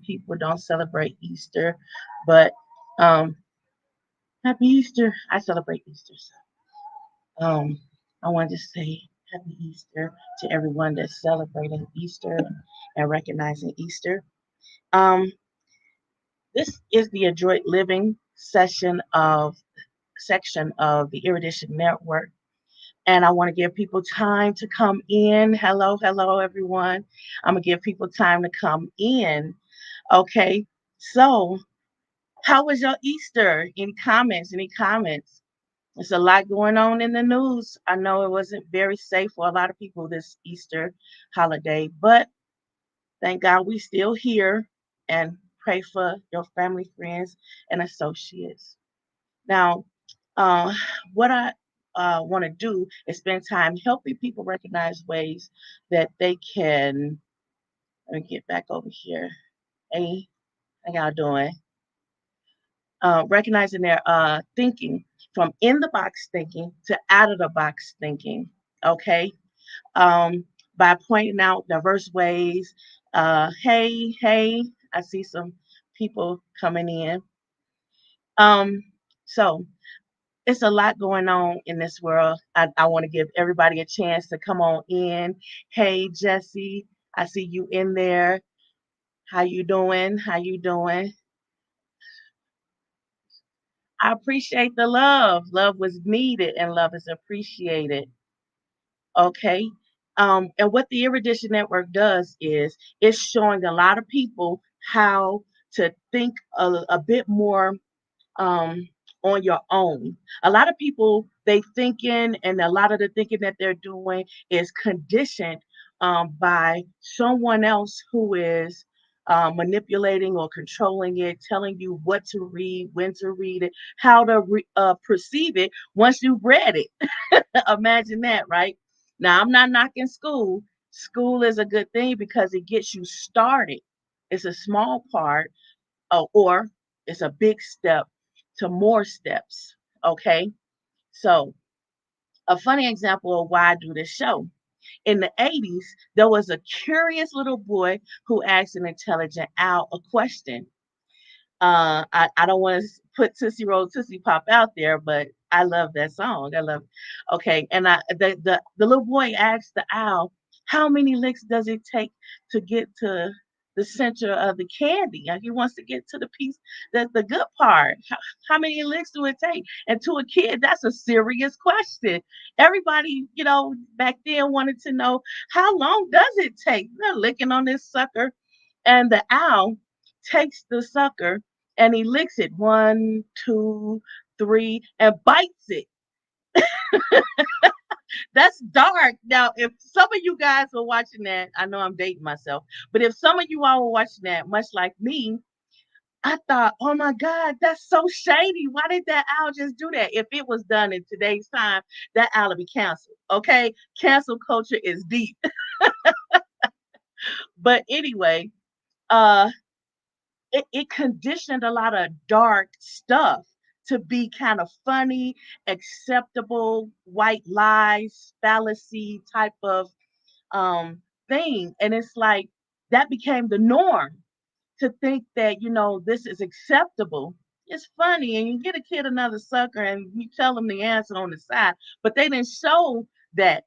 people don't celebrate Easter, but um, happy Easter. I celebrate Easter. So, I want to say happy Easter to everyone that's celebrating Easter and recognizing Easter. Um, this is the Adroit Living section of the Erudition Network. And I want to give people time to come in. Hello, hello, everyone. I'm going to give people time to come in. Okay. So, how was your Easter? Any comments? Any comments? There's a lot going on in the news. I know it wasn't very safe for a lot of people this Easter holiday, but thank God we still here, and pray for your family, friends, and associates. Now, uh, what I want to do is spend time helping people recognize ways that they can. Let me get back over here. Hey, how y'all doing? Recognizing their thinking, from in the box thinking to out of the box thinking. Okay, um, by pointing out diverse ways. Hey, I see some people coming in. Um, so it's a lot going on in this world. I want to give everybody a chance to come on in. Hey, Jesse, I see you in there. How you doing? How you doing? I appreciate the love. Love was needed and love is appreciated. Okay. And what the Erudition Network does is it's showing a lot of people how to think a bit more um, on your own. A lot of people, they thinking, and a lot of the thinking that they're doing is conditioned by someone else who is manipulating or controlling it, telling you what to read, when to read it, how to perceive it once you've read it. Imagine that, right? Now, I'm not knocking school. School is a good thing because it gets you started. It's a small part, or it's a big step to more steps. Okay. So, a funny example of why I do this show. In the 80s, there was a curious little boy who asked an intelligent owl a question. I don't want to put Tootsie Roll Tootsie Pop out there, but I love that song. I love. Okay, and the little boy asked the owl, "How many licks does it take to get to the center of the candy?" Like, he wants to get to the piece that's the good part. How many licks do it take? And to a kid, that's a serious question. Everybody, back then wanted to know, how long does it take? They're licking on this sucker, and the owl takes the sucker and he licks it one, two, three, and bites it. That's dark. Now, if some of you guys were watching that, I know I'm dating myself, but if some of you all were watching that, much like me, I thought, oh my God, that's so shady. Why did that owl just do that? If it was done in today's time, that owl would be canceled. Okay. Cancel culture is deep. But anyway, uh, it conditioned a lot of dark stuff to be kind of funny, acceptable, white lies, fallacy type of thing. And it's like that became the norm, to think that, this is acceptable. It's funny, and you get a kid another sucker and you tell them the answer on the side, but they didn't show that.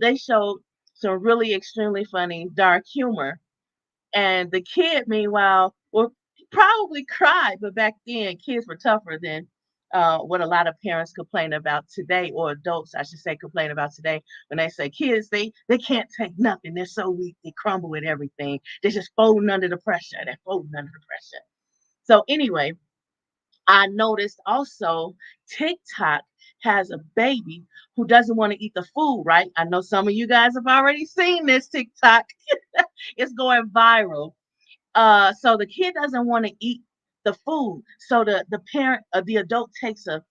They showed some really extremely funny dark humor, and the kid, meanwhile, will probably cry. But back then, kids were tougher than what a lot of parents complain about today, or adults, I should say, complain about today, when they say kids, they can't take nothing. They're so weak. They crumble with everything. They're just folding under the pressure. They're folding under the pressure. So anyway, I noticed also TikTok has a baby who doesn't want to eat the food, right? I know some of you guys have already seen this TikTok. It's going viral. So the kid doesn't want to eat the food. So the parent, the adult, takes a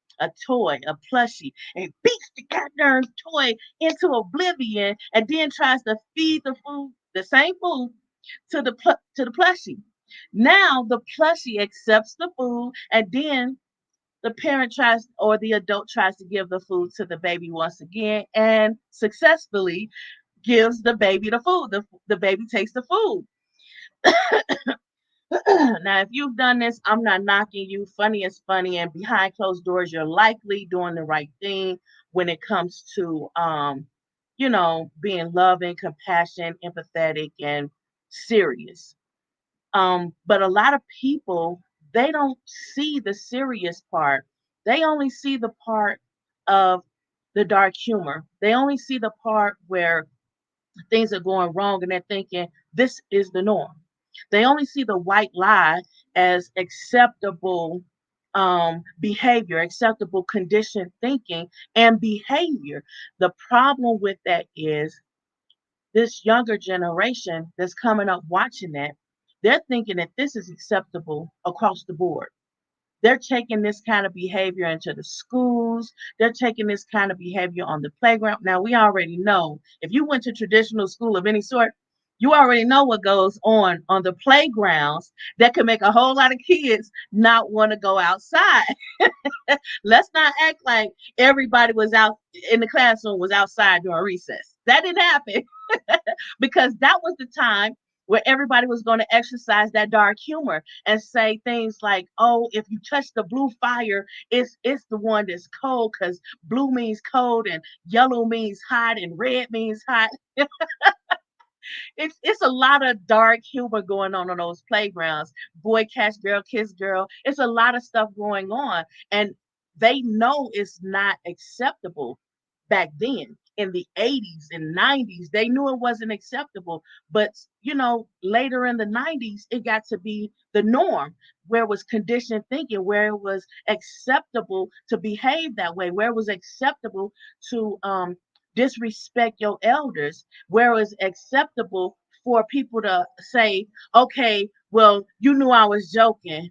toy, a plushie, and beats the goddamn toy into oblivion, and then tries to feed the food, the same food, to the plushie. Now the plushie accepts the food, and then the parent tries, or the adult tries to give the food to the baby once again, and successfully gives the baby the food. The baby takes the food. Now, if you've done this, I'm not knocking you. Funny is funny, and behind closed doors, you're likely doing the right thing when it comes to, being loving, compassionate, empathetic, and serious. But a lot of people, they don't see the serious part. They only see the part of the dark humor. They only see the part where things are going wrong and they're thinking this is the norm. They only see the white lie as acceptable behavior, acceptable conditioned thinking and behavior. The problem with that is this younger generation that's coming up watching that, they're thinking that this is acceptable across the board. They're taking this kind of behavior into the schools. They're taking this kind of behavior on the playground. Now, we already know if you went to traditional school of any sort, you already know what goes on the playgrounds that can make a whole lot of kids not want to go outside. Let's not act like everybody was out in the classroom was outside during recess. That didn't happen because that was the time where everybody was going to exercise that dark humor and say things like, "Oh, if you touch the blue fire, it's the one that's cold because blue means cold and yellow means hot and red means hot." It's a lot of dark humor going on those playgrounds. Boy catch girl kiss girl. It's a lot of stuff going on, and they know it's not acceptable back then in the 80s and 90s. They knew it wasn't acceptable, but later in the 90s, it got to be the norm where it was conditioned thinking, where it was acceptable to behave that way, where it was acceptable to disrespect your elders, where it's acceptable for people to say, okay, well, you knew I was joking,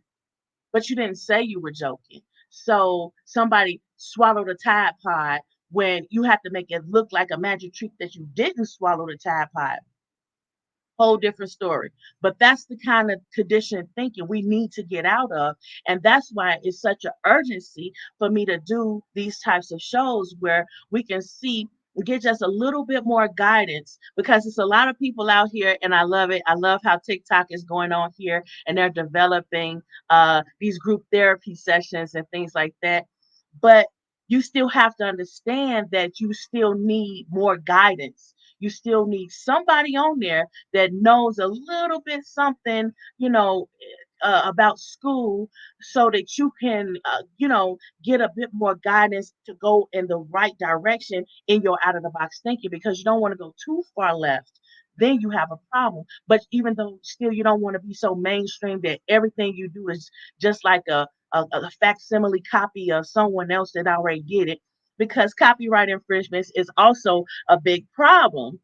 but you didn't say you were joking. So somebody swallowed a Tide Pod when you have to make it look like a magic trick that you didn't swallow the Tide Pod. Whole different story. But that's the kind of conditioned thinking we need to get out of. And that's why it's such an urgency for me to do these types of shows where we can see get just a little bit more guidance because it's a lot of people out here and I love it. I love how TikTok is going on here and they're developing these group therapy sessions and things like that. But you still have to understand that you still need more guidance. You still need somebody on there that knows a little bit something, about school so that you can, get a bit more guidance to go in the right direction in your out of the box thinking because you don't want to go too far left. Then you have a problem. But even though still you don't want to be so mainstream that everything you do is just like a facsimile copy of someone else that already did it, because copyright infringements is also a big problem.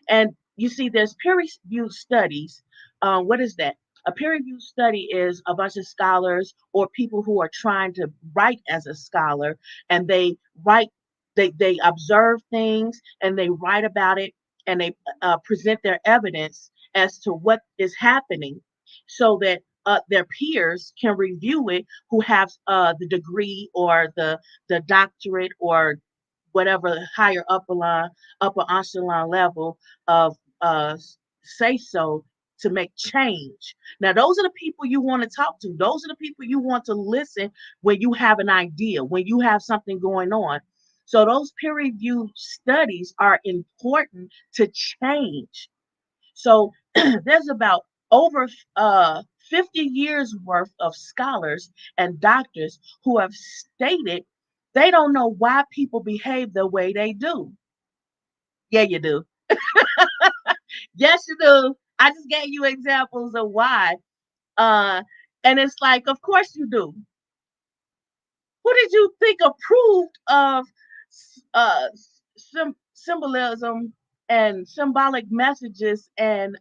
And you see, there's peer-reviewed studies. What is that? A peer-reviewed study is a bunch of scholars or people who are trying to write as a scholar, and they write, they observe things and they write about it, and they present their evidence as to what is happening, so that their peers can review it who have the degree or the doctorate or whatever higher upper echelon level of say so to make change. Now, those are the people you want to talk to. Those are the people you want to listen when you have an idea, when you have something going on. So those peer-reviewed studies are important to change. So there's about over 50 years worth of scholars and doctors who have stated they don't know why people behave the way they do. Yeah, you do. Yes, you do. I just gave you examples of why. Uh, and it's like, of course you do. Who did you think approved of uh, symbolism and symbolic messages? And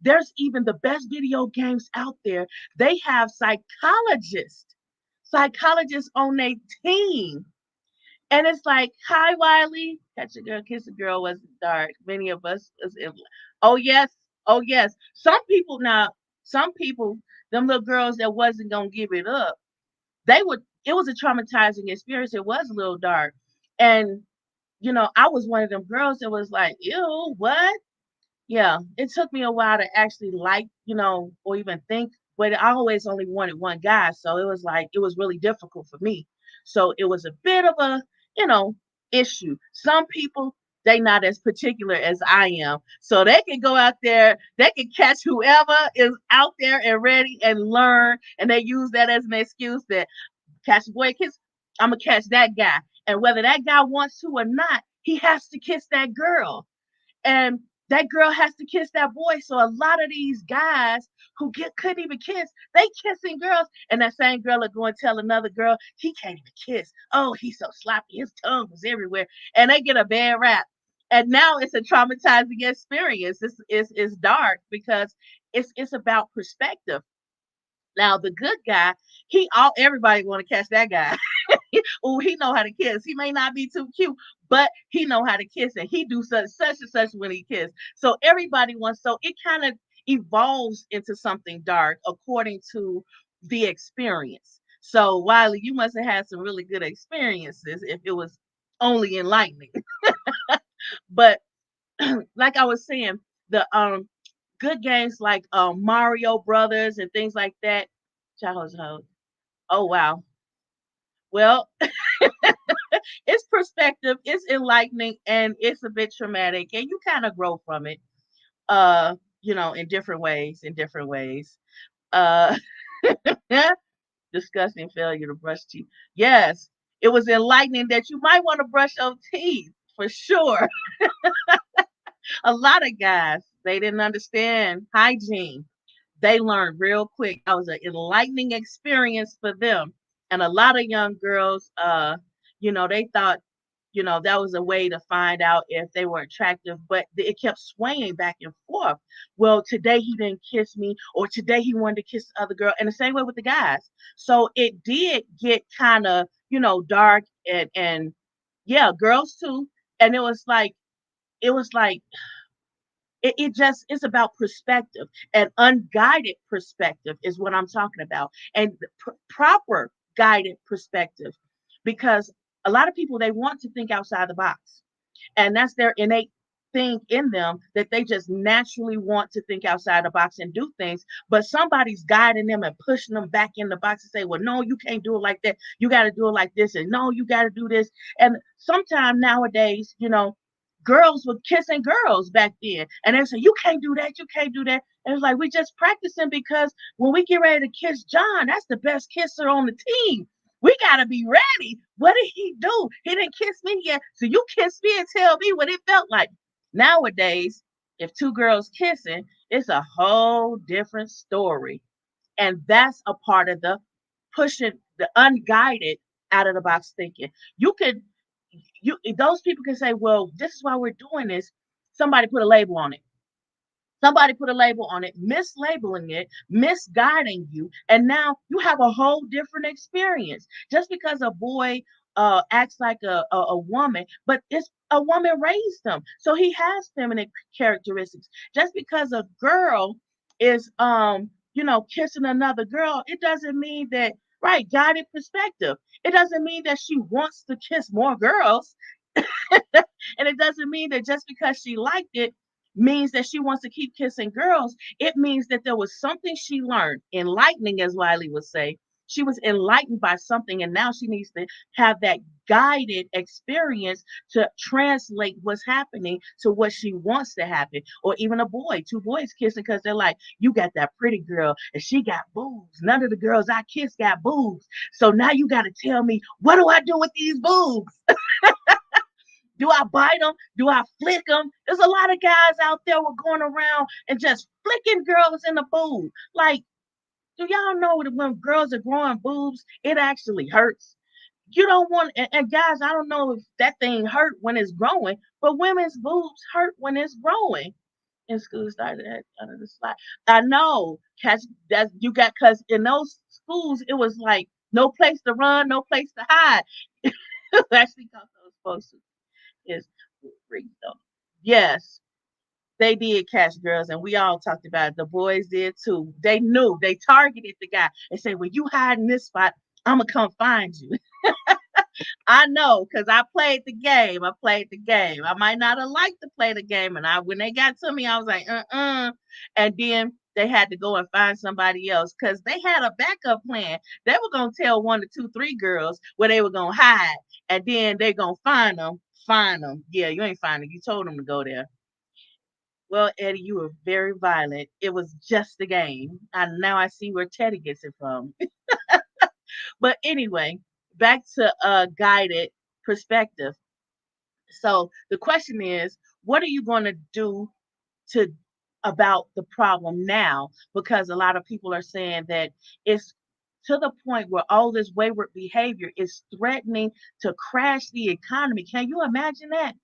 there's even the best video games out there. They have psychologists on their team. And it's like, hi, Wiley. Catch a girl, kiss a girl wasn't dark. Many of us was in. Oh, yes. Oh, yes. Some people, them little girls that wasn't going to give it up, it was a traumatizing experience. It was a little dark. And, I was one of them girls that was like, ew, what? Yeah, it took me a while to actually like, or even think, but I always only wanted one guy. So it was like, it was really difficult for me. So it was a bit of a, you know, issue. Some people, they not as particular as I am. So they can go out there, they can catch whoever is out there and ready and learn. And they use that as an excuse that catch a boy kiss, I'm going to catch that guy. And whether that guy wants to or not, he has to kiss that girl, and that girl has to kiss that boy. So a lot of these guys who couldn't even kiss, they kissing girls, and that same girl will go and tell another girl he can't even kiss. Oh, he's so sloppy, his tongue was everywhere, and they get a bad rap. And now it's a traumatizing experience. It's dark because it's about perspective. Now the good guy, he all everybody want to catch that guy. Oh, he know how to kiss. He may not be too cute, but he know how to kiss, and he do such and such when he kiss. So everybody wants. So it kind of evolves into something dark according to the experience. So Wiley, you must have had some really good experiences if it was only enlightening. But like I was saying, the good games like Mario Brothers and things like that. Childhood. Oh wow. Well, it's perspective, it's enlightening, and it's a bit traumatic, and you kind of grow from it. In different ways, Uh disgusting failure to brush teeth. Yes, it was enlightening that you might want to brush your teeth for sure. A lot of guys, they didn't understand hygiene. They learned real quick. That was an enlightening experience for them. And a lot of young girls, they thought, that was a way to find out if they were attractive, but it kept swaying back and forth. Well, today he didn't kiss me, or today he wanted to kiss the other girl, and the same way with the guys. So it did get kind of, dark, and yeah, girls too. And it was like it just is about perspective, and unguided perspective is what I'm talking about, and proper guided perspective, because a lot of people, they want to think outside the box, and that's their innate thing in them, that they just naturally want to think outside the box and do things, but somebody's guiding them and pushing them back in the box and say, well, no, you can't do it like that, you got to do it like this, and no, you got to do this. And sometimes nowadays, girls were kissing girls back then, and they say, you can't do that, you can't do that. And it's like, we just practicing, because when we get ready to kiss John, that's the best kisser on the team. We gotta be ready. What did he do? He didn't kiss me yet. So you kiss me and tell me what it felt like. Nowadays, if two girls kissing, it's a whole different story. And that's a part of the pushing the unguided out of the box thinking. You could you those people can say, well, this is why we're doing this. Somebody put a label on it. Somebody put a label on it, mislabeling it, misguiding you, and now you have a whole different experience. Just because a boy acts like a woman, but it's a woman raised him, so he has feminine characteristics. Just because a girl is kissing another girl, it doesn't mean that, right, guided perspective. It doesn't mean that she wants to kiss more girls. And it doesn't mean that just because she liked it means that she wants to keep kissing girls. It means that there was something she learned, enlightening, as Wiley would say. She was enlightened by something, and now she needs to have that guided experience to translate what's happening to what she wants to happen. Or even a boy, two boys kissing because they're like, you got that pretty girl and she got boobs. None of the girls I kiss got boobs. So now you got to tell me, what do I do with these boobs? Do I bite them? Do I flick them? There's a lot of guys out there who are going around and just flicking girls in the boob. Like, do y'all know that when girls are growing boobs, it actually hurts? You don't want, and guys, I don't know if that thing hurt when it's growing, but women's boobs hurt when it's growing. In school started at under the slide. I know, cause that you got, cause in those schools it was like no place to run, no place to hide. Actually, cause those folks is free though. Yes, they did catch girls, and we all talked about it. The boys did too. They knew, they targeted the guy and said, "Well, you hide in this spot, I'm gonna come find you." I know, because I played the game. I played the game. I might not have liked to play the game. And when they got to me, I was like, And then they had to go and find somebody else because they had a backup plan. They were gonna tell one or two, three girls where they were gonna hide, and then they're gonna find them. Find them. Yeah, you ain't find them. You told them to go there. Well, Eddie, you were very violent. It was just a game. And now I see where Teddy gets it from. But anyway, back to guided perspective. So the question is, what are you going to do to about the problem now? Because a lot of people are saying that it's to the point where all this wayward behavior is threatening to crash the economy. Can you imagine that?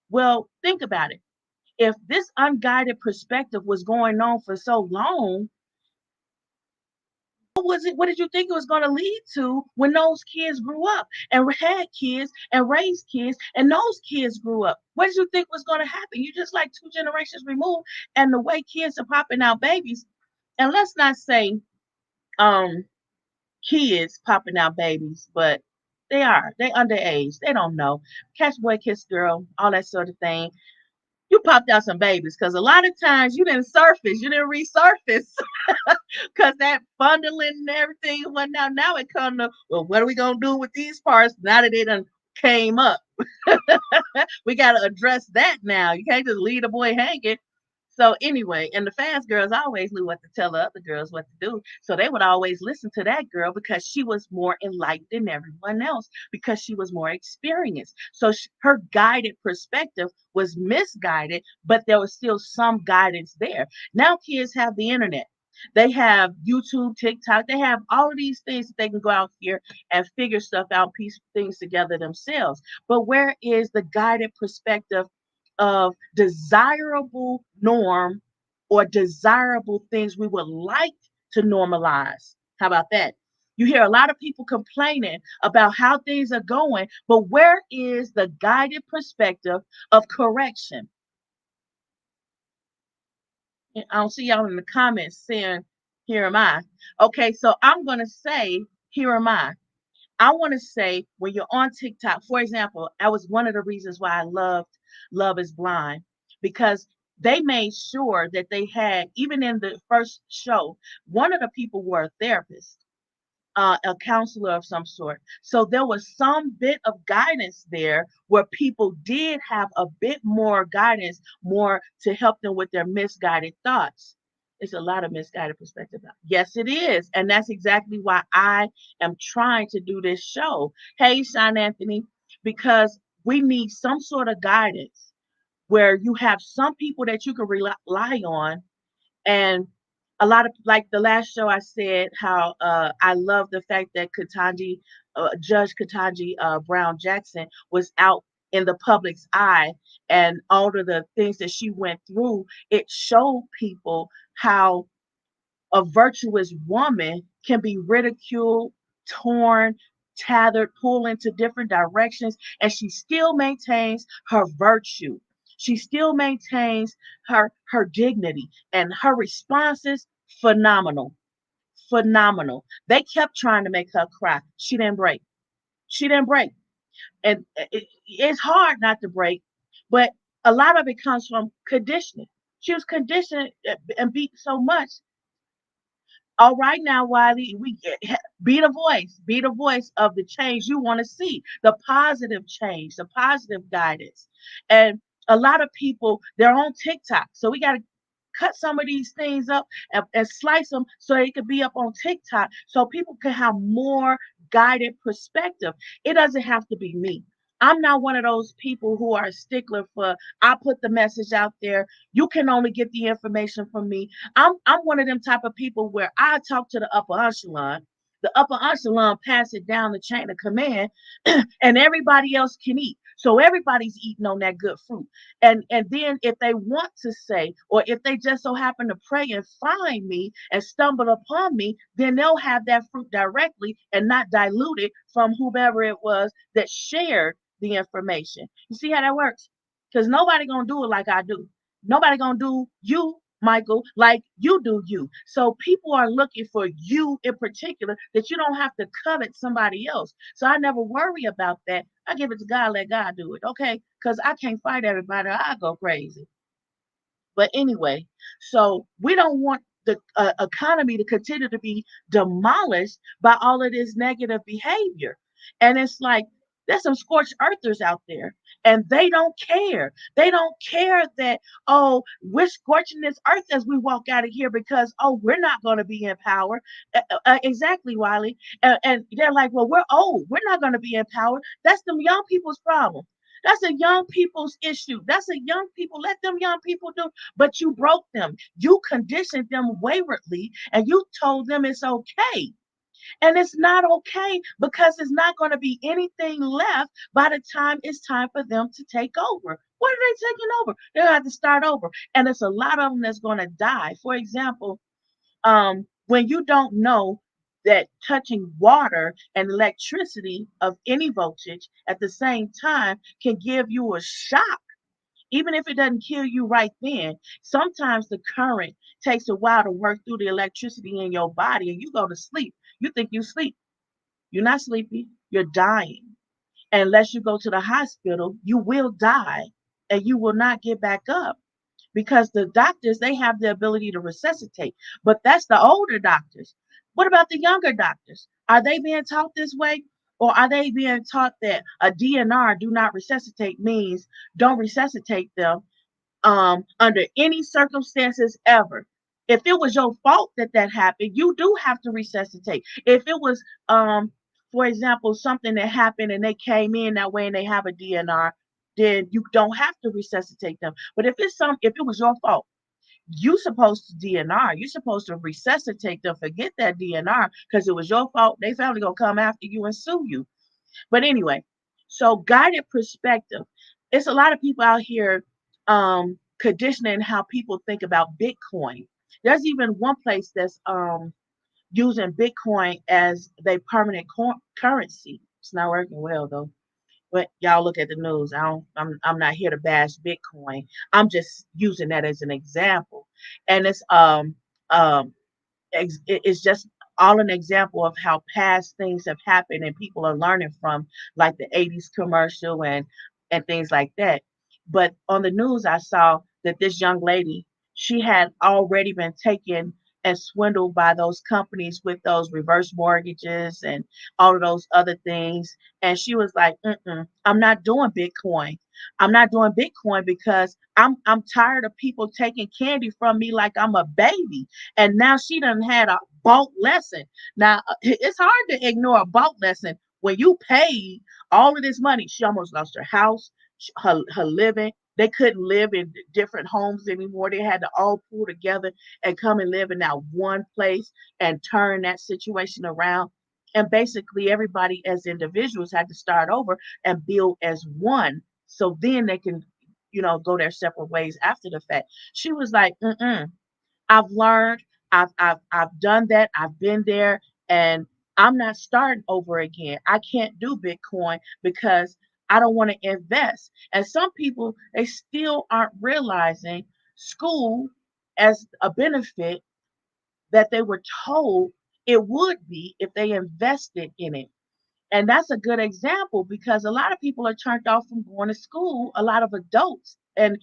Well, think about it. If this unguided perspective was going on for so long, what did you think it was going to lead to when those kids grew up and had kids and raised kids and those kids grew up? What did you think was going to happen? You just like two generations removed, and the way kids are popping out babies, and let's not say um kids popping out babies, but they underage, they don't know, catch boy kiss girl, all that sort of thing. You popped out some babies because a lot of times you didn't resurface because that bundling and everything went now. Now it come to, well, what are we gonna do with these parts now that it done came up? We gotta address that now. You can't just leave the boy hanging. So anyway, and the fast girls always knew what to tell the other girls what to do. So they would always listen to that girl because she was more enlightened than everyone else, because she was more experienced. So her guided perspective was misguided, but there was still some guidance there. Now kids have the internet. They have YouTube, TikTok. They have all of these things that they can go out here and figure stuff out, piece things together themselves. But where is the guided perspective of desirable norm or desirable things we would like to normalize? How about that? You hear a lot of people complaining about how things are going, but where is the guided perspective of correction? I don't see y'all in the comments saying, here am I. Okay, so I'm going to say, here am I. I want to say when you're on TikTok, for example, that was one of the reasons why I loved Love is Blind, because they made sure that they had, even in the first show, one of the people were a therapist, a counselor of some sort. So there was some bit of guidance there where people did have a bit more guidance, more to help them with their misguided thoughts. It's a lot of misguided perspective. Yes, it is. And that's exactly why I am trying to do this show. Hey, Sean Anthony, because we need some sort of guidance where you have some people that you can rely on, and a lot of, like the last show I said how I love the fact that Judge Katanji Brown Jackson was out in the public's eye, and all of the things that she went through. It showed people how a virtuous woman can be ridiculed, torn, tethered, pulled into different directions, and she still maintains her virtue. She still maintains her dignity, and her responses phenomenal, phenomenal. They kept trying to make her cry. She didn't break. She didn't break, and it's hard not to break, but a lot of it comes from conditioning. She was conditioned and beat so much. All right now, Wiley, be the voice of the change you want to see, the positive change, the positive guidance. And a lot of people, they're on TikTok. So we got to cut some of these things up and slice them so they can be up on TikTok so people can have more guided perspective. It doesn't have to be me. I'm not one of those people who are a stickler for, I put the message out there. You can only get the information from me. I'm one of them type of people where I talk to the upper echelon. The upper echelon pass it down the chain of command, and everybody else can eat. So everybody's eating on that good fruit. And then if they want to say, or if they just so happen to pray and find me and stumble upon me, then they'll have that fruit directly and not diluted from whomever it was that shared the information. You see how that works? Because nobody gonna do it like I do. Nobody gonna do you Michael, like you do you. So people are looking for you in particular, that you don't have to covet somebody else. So I never worry about that. I give it to God, let God do it. Okay. Because I can't fight everybody. I go crazy. But anyway, so we don't want the economy to continue to be demolished by all of this negative behavior. And it's like, there's some scorched earthers out there, and they don't care. They don't care that, oh, we're scorching this earth as we walk out of here because, oh, we're not going to be in power. Exactly, Wiley. And they're like, well, we're old. We're not going to be in power. That's the young people's problem. That's a young people's issue. That's a young people. Let them young people do. But you broke them. You conditioned them waywardly, and you told them it's okay. And it's not okay, because it's not going to be anything left by the time it's time for them to take over. What are they taking over? They're going to have to start over. And it's a lot of them that's going to die. For example, when you don't know that touching water and electricity of any voltage at the same time can give you a shock, even if it doesn't kill you right then. Sometimes the current takes a while to work through the electricity in your body, and you go to sleep. You think you sleep. You're not sleepy. You're dying. Unless you go to the hospital, you will die, and you will not get back up, because the doctors, they have the ability to resuscitate. But that's the older doctors. What about the younger doctors? Are they being taught this way? Or are they being taught that a DNR, do not resuscitate, means don't resuscitate them under any circumstances ever? If it was your fault that that happened, you do have to resuscitate. If it was, for example, something that happened and they came in that way and they have a DNR, then you don't have to resuscitate them. But if it was your fault, you supposed to DNR. You supposed to resuscitate them. Forget that DNR, because it was your fault. They finally gonna come after you and sue you. But anyway, so guided perspective. It's a lot of people out here conditioning how people think about Bitcoin. There's even one place that's using Bitcoin as their permanent currency. It's not working well though. But y'all look at the news. I'm not here to bash Bitcoin. I'm just using that as an example. And um it's just all an example of how past things have happened and people are learning from, like the 80s commercial and things like that. But on the news I saw that this young lady, she had already been taken and swindled by those companies with those reverse mortgages and all of those other things. And she was like, I'm not doing Bitcoin. I'm not doing Bitcoin because I'm tired of people taking candy from me like I'm a baby. And now she done had a bulk lesson. Now it's hard to ignore a bulk lesson when you paid all of this money. She almost lost her house, her living. They couldn't live in different homes anymore. They had to all pull together and come and live in that one place and turn that situation around. And basically, everybody as individuals had to start over and build as one. So then they can, go their separate ways after the fact. She was like, I've learned, I've done that, I've been there, and I'm not starting over again. I can't do Bitcoin because I don't want to invest. And some people, they still aren't realizing school as a benefit that they were told it would be if they invested in it. And that's a good example because a lot of people are turned off from going to school, a lot of adults. And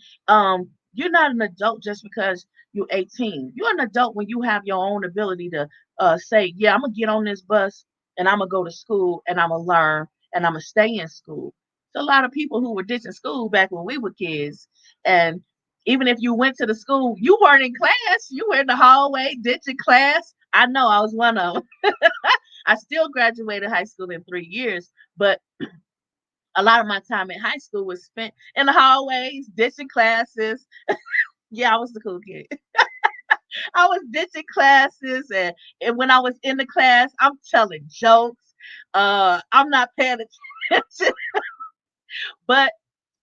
you're not an adult just because you're 18. You're an adult when you have your own ability to say, yeah, I'm going to get on this bus and I'm going to go to school and I'm going to learn and I'm going to stay in school. So a lot of people who were ditching school back when we were kids. And even if you went to the school, you weren't in class. You were in the hallway ditching class. I know I was one of them. I still graduated high school in 3 years, but a lot of my time in high school was spent in the hallways, ditching classes. Yeah, I was the cool kid. I was ditching classes, and when I was in the class, I'm telling jokes. I'm not paying attention, but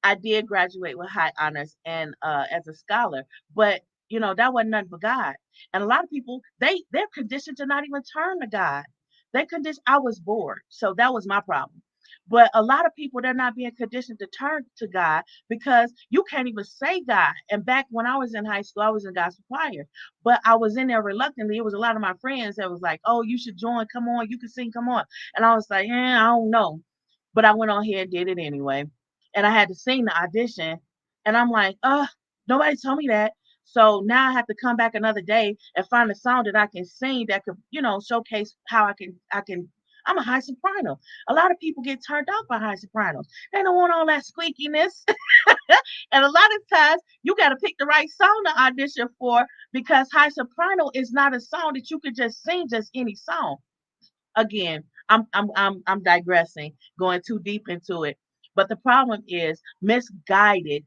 I did graduate with high honors and as a scholar. But that wasn't nothing but God. And a lot of people, they're conditioned to not even turn to God. They conditioned. I was bored, so that was my problem. But a lot of people, they're not being conditioned to turn to God because you can't even say God. And back when I was in high school, I was in gospel choir, but I was in there reluctantly. It was a lot of my friends that was like, "Oh, you should join. Come on, you can sing. Come on." And I was like, I don't know. But I went on here and did it anyway. And I had to sing the audition. And I'm like, nobody told me that. So now I have to come back another day and find a song that I can sing that could, showcase how I can. I'm a high soprano. A lot of people get turned off by high sopranos. They don't want all that squeakiness. And a lot of times you got to pick the right song to audition for because high soprano is not a song that you could just sing just any song. Again, I'm digressing, going too deep into it. But the problem is misguided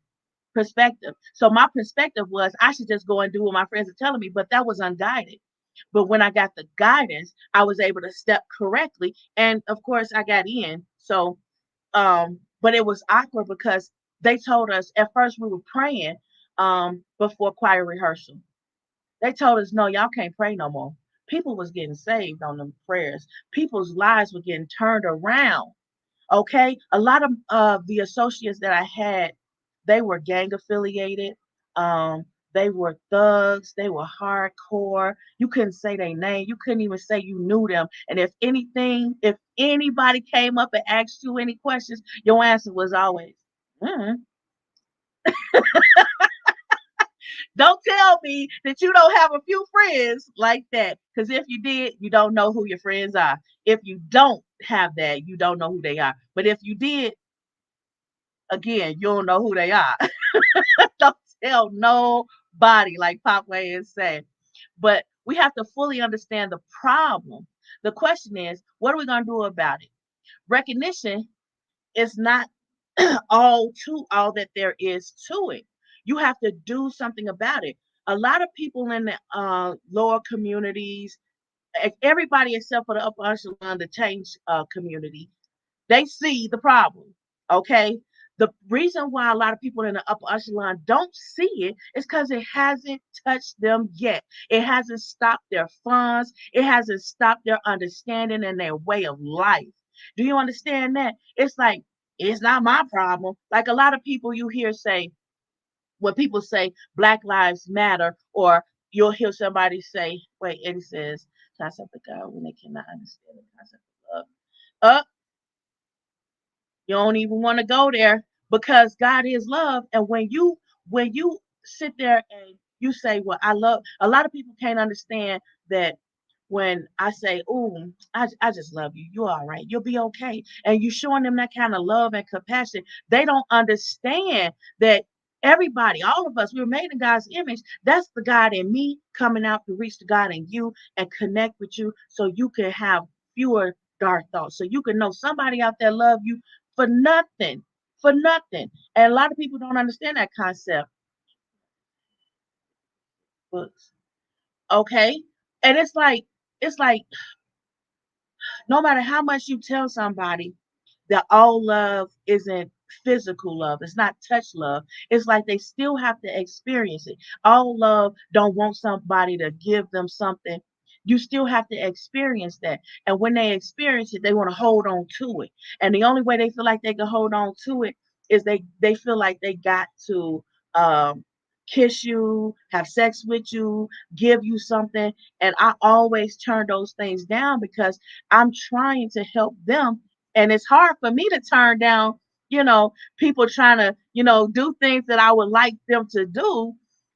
perspective. So my perspective was I should just go and do what my friends are telling me, but that was unguided. But when I got the guidance, I was able to step correctly. And of course I got in. So but it was awkward because they told us at first we were praying before choir rehearsal. They told us, no, y'all can't pray no more. People was getting saved on them prayers. People's lives were getting turned around. Okay. A lot of the associates that I had, they were gang affiliated. Um, they were thugs. They were hardcore. You couldn't say their name. You couldn't even say you knew them. And if anybody came up and asked you any questions, your answer was always, mm. Don't tell me that you don't have a few friends like that. Because if you did, you don't know who your friends are. If you don't have that, you don't know who they are. But if you did, again, you don't know who they are. Don't tell nobody, like Popway is saying. But we have to fully understand the problem. The question is, what are we going to do about it? Recognition is not all that there is to it. You have to do something about it. A lot of people in the lower communities, everybody except for the upper echelon, the change community, they see the problem. Okay. The reason why a lot of people in the upper echelon don't see it is because it hasn't touched them yet. It hasn't stopped their funds. It hasn't stopped their understanding and their way of life. Do you understand that? It's like, it's not my problem. Like a lot of people you hear say, when people say Black Lives Matter, or you'll hear somebody say, wait, Eddie says, concept of God when they cannot understand the concept of love. You don't even want to go there because God is love. And when you sit there and you say, "Well, I love," a lot of people can't understand that when I say, "Oh, I just love you. You're all right. You'll be okay," and you showing them that kind of love and compassion, they don't understand that everybody, all of us, we were made in God's image. That's the God in me coming out to reach the God in you and connect with you, so you can have fewer dark thoughts, so you can know somebody out there love you for nothing, for nothing. And a lot of people don't understand that concept. Books, okay, and it's like no matter how much you tell somebody that all love isn't physical love, it's not touch love, it's like they still have to experience it. All love don't want somebody to give them something. You still have to experience that. And when they experience it, they want to hold on to it. And the only way they feel like they can hold on to it is they feel like they got to um kiss you, have sex with you, give you something. And I always turn those things down because I'm trying to help them. And it's hard for me to turn down, people trying to, do things that I would like them to do,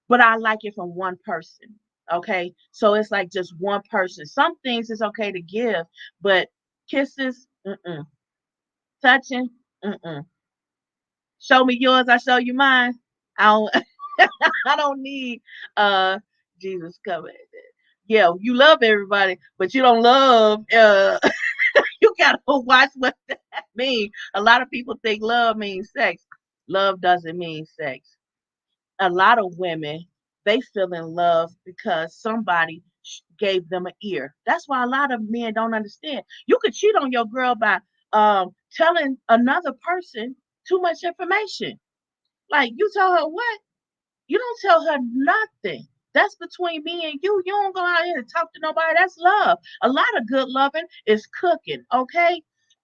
but I like it from one person. Okay. So it's like just one person. Some things it's okay to give, but kisses, mm-mm. Touching, mm-mm. Show me yours, I show you mine. I don't, I don't need Jesus coming. Yeah, you love everybody, but you don't love you gotta watch what that means. A lot of people think love means sex. Love doesn't mean sex. A lot of women, they feel in love because somebody gave them an ear. That's why a lot of men don't understand. You could cheat on your girl by telling another person too much information. Like you tell her what? You don't tell her nothing. That's between me and you. You don't go out here and talk to nobody. That's love. A lot of good loving is cooking, okay?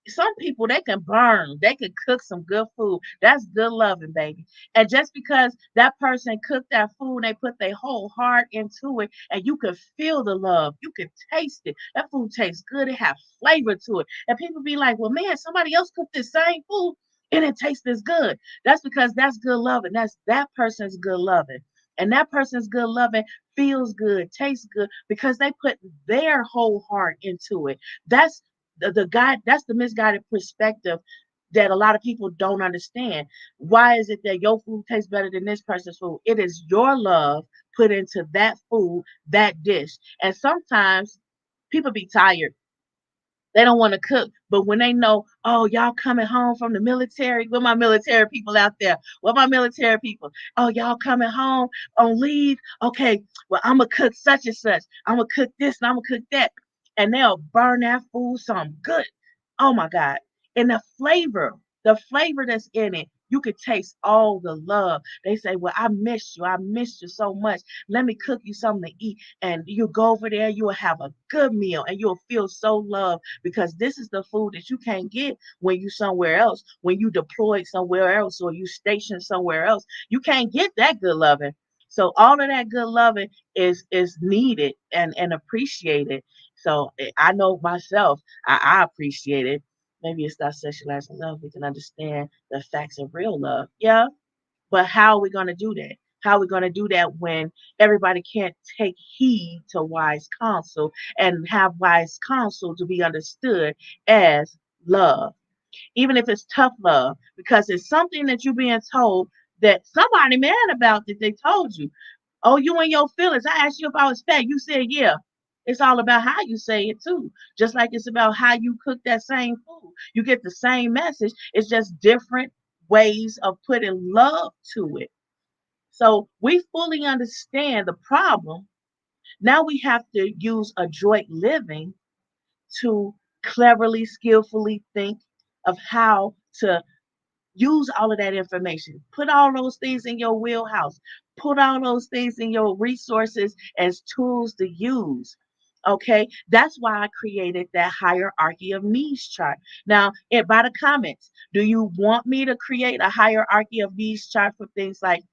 some people, they can burn, they can cook some good food. That's good loving, baby. And just because that person cooked that food, they put their whole heart into it, and you can feel the love, you can taste it. That food tastes good, it has flavor to it. And people be like, well, man, somebody else cooked this same food and it tastes as good. That's because that's good loving. That's that person's good loving. And that person's good loving feels good, tastes good because they put their whole heart into it. That's the guy, that's the misguided perspective that a lot of people don't understand. Why is it that your food tastes better than this person's food? It is your love put into that food, that dish. And sometimes people be tired, they don't want to cook. But when they know, oh, y'all coming home from the military, where my military people out there? Where my military people? Oh, y'all coming home on leave? Okay, well, I'm going to cook such and such. I'm going to cook this and I'm going to cook that. And they'll burn that food some good. Oh my God. And the flavor that's in it, you could taste all the love. They say, well, I missed you. I missed you so much. Let me cook you something to eat. And you go over there, you'll have a good meal and you'll feel so loved because this is the food that you can't get when you somewhere else, when you deployed somewhere else or you stationed somewhere else. You can't get that good loving. So all of that good loving is needed and appreciated. So I know myself, I appreciate it. Maybe it's not sexualizing love. We can understand the facts of real love. Yeah. But how are we going to do that? How are we going to do that when everybody can't take heed to wise counsel and have wise counsel to be understood as love? Even if it's tough love, because it's something that you're being told that somebody mad about that they told you. Oh, you and your feelings. I asked you if I was fat. You said, yeah. It's all about how you say it too. Just like it's about how you cook that same food. You get the same message. It's just different ways of putting love to it. So we fully understand the problem. Now we have to use adroit living to cleverly, skillfully think of how to use all of that information. Put all those things in your wheelhouse. Put all those things in your resources as tools to use. Okay, that's why I created that hierarchy of needs chart. Now, by the comments, do you want me to create a hierarchy of needs chart for things like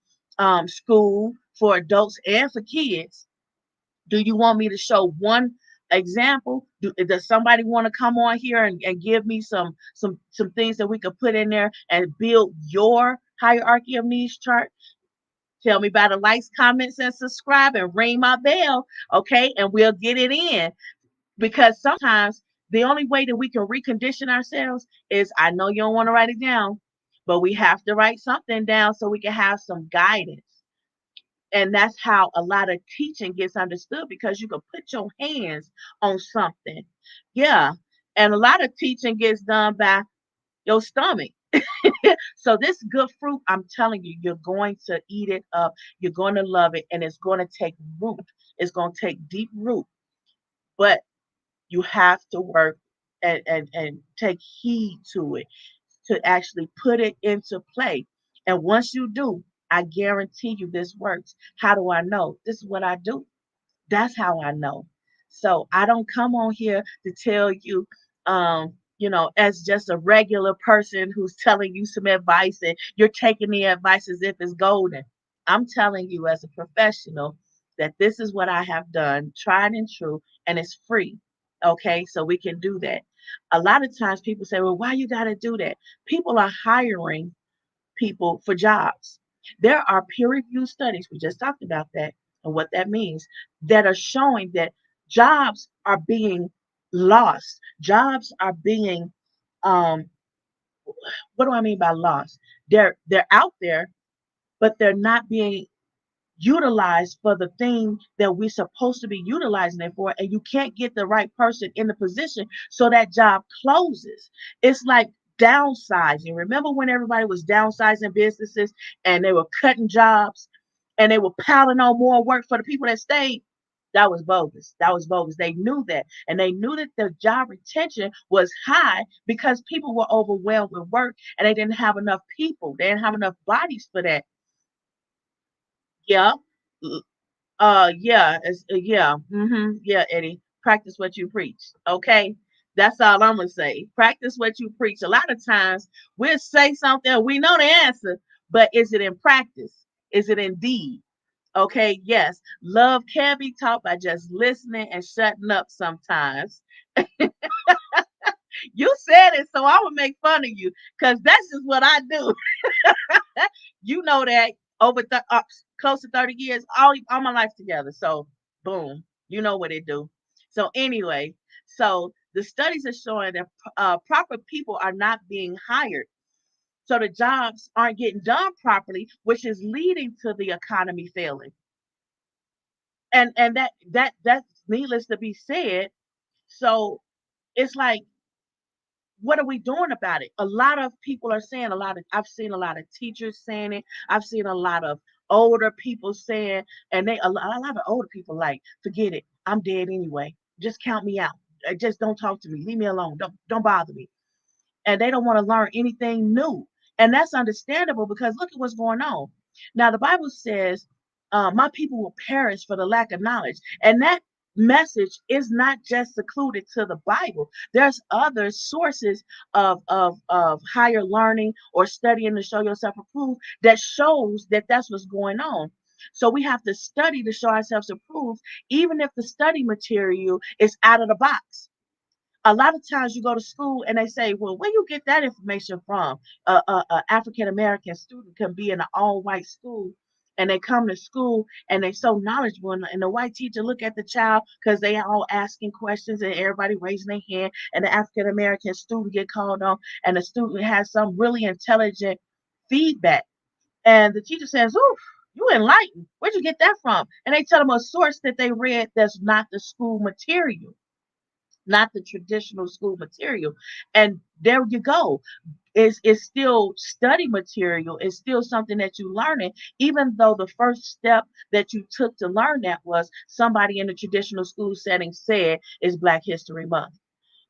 school for adults and for kids? Do you want me to show one example? Does somebody want to come on here and give me some things that we could put in there and build your hierarchy of needs chart? Tell me by the likes, comments, and subscribe and ring my bell, okay? And we'll get it in because sometimes the only way that we can recondition ourselves is I know you don't want to write it down, but we have to write something down so we can have some guidance. And that's how a lot of teaching gets understood because you can put your hands on something. Yeah. And a lot of teaching gets done by your stomach. So this good fruit, I'm telling you, you're going to eat it up. You're going to love it, and it's going to take root. It's going to take deep root. But you have to work and take heed to it to actually put it into play. And once you do, I guarantee you this works. How do I know? This is what I do. That's how I know. So I don't come on here to tell you, as just a regular person who's telling you some advice and you're taking the advice as if it's golden. I'm telling you as a professional that this is what I have done, tried and true, and it's free. Okay, so we can do that. A lot of times people say, well, why you got to do that? People are hiring people for jobs. There are peer reviewed studies, we just talked about that and what that means, that are showing that jobs are being lost. Jobs are being, um, what do I mean by lost? They're out there, but they're not being utilized for the thing that we're supposed to be utilizing it for, and you can't get the right person in the position, so that job closes. It's like downsizing. Remember when everybody was downsizing businesses and they were cutting jobs and they were piling on more work for the people that stayed? That was bogus. That was bogus. They knew that. And they knew that the job retention was high because people were overwhelmed with work and they didn't have enough people. They didn't have enough bodies for that. Yeah. Yeah, yeah, Eddie. Practice what you preach. Okay. That's all I'm gonna say. Practice what you preach. A lot of times we'll say something, we know the answer, but is it in practice? Is it in deed? Okay, yes, love can be taught by just listening and shutting up sometimes. You said it, so I would make fun of you because that's just what I do. You know that over close to 30 years, all my life together. So, boom, you know what it do. So, anyway, so the studies are showing that proper people are not being hired. So the jobs aren't getting done properly, which is leading to the economy failing. And that's needless to be said. So it's like, what are we doing about it? A lot of people are saying, I've seen a lot of teachers saying it. I've seen a lot of older people saying, and a lot of older people like, forget it. I'm dead anyway. Just count me out. Just don't talk to me. Leave me alone. Don't bother me. And they don't want to learn anything new. And that's understandable because look at what's going on. Now, the Bible says, my people will perish for the lack of knowledge. And that message is not just secluded to the Bible. There's other sources of higher learning or studying to show yourself approved that shows that that's what's going on. So we have to study to show ourselves approved, even if the study material is out of the box. A lot of times you go to school and they say, well, where you get that information from? A African American student can be in an all white school and they come to school and they so knowledgeable, and the white teacher look at the child because they all asking questions and everybody raising their hand, and the African American student get called on, and the student has some really intelligent feedback, and the teacher says, ooh, you enlightened, where'd you get that from? And they tell them a source that they read that's not the school material, not the traditional school material. And there you go. It's still study material. It's still something that you learning, even though the first step that you took to learn that was somebody in the traditional school setting said it's Black History Month,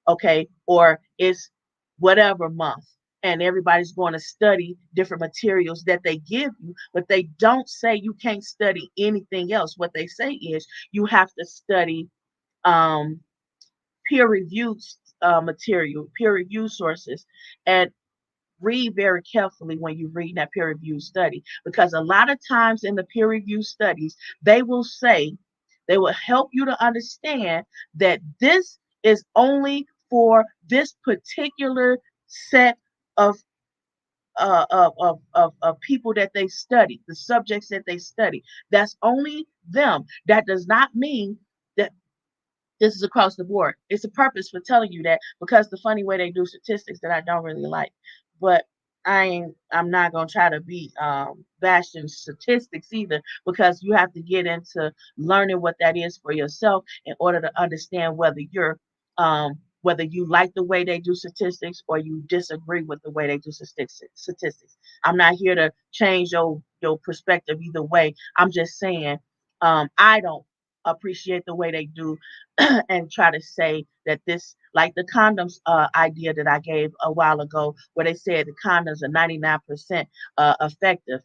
okay, or it's whatever month. And everybody's going to study different materials that they give you, but they don't say you can't study anything else. What they say is you have to study um, peer-reviewed material, peer-reviewed sources, and read very carefully when you read that peer-reviewed study, because a lot of times in the peer-reviewed studies, they will say, they will help you to understand that this is only for this particular set of of people that they study, the subjects that they study. That's only them. That does not mean that this is across the board. It's a purpose for telling you that, because the funny way they do statistics that I don't really like. But I'm not gonna try to be bashing statistics either, because you have to get into learning what that is for yourself in order to understand whether you like the way they do statistics or you disagree with the way they do statistics. I'm not here to change your perspective either way. I'm just saying, I don't appreciate the way they do and try to say that this, like the condoms idea that I gave a while ago, where they said the condoms are 99% effective.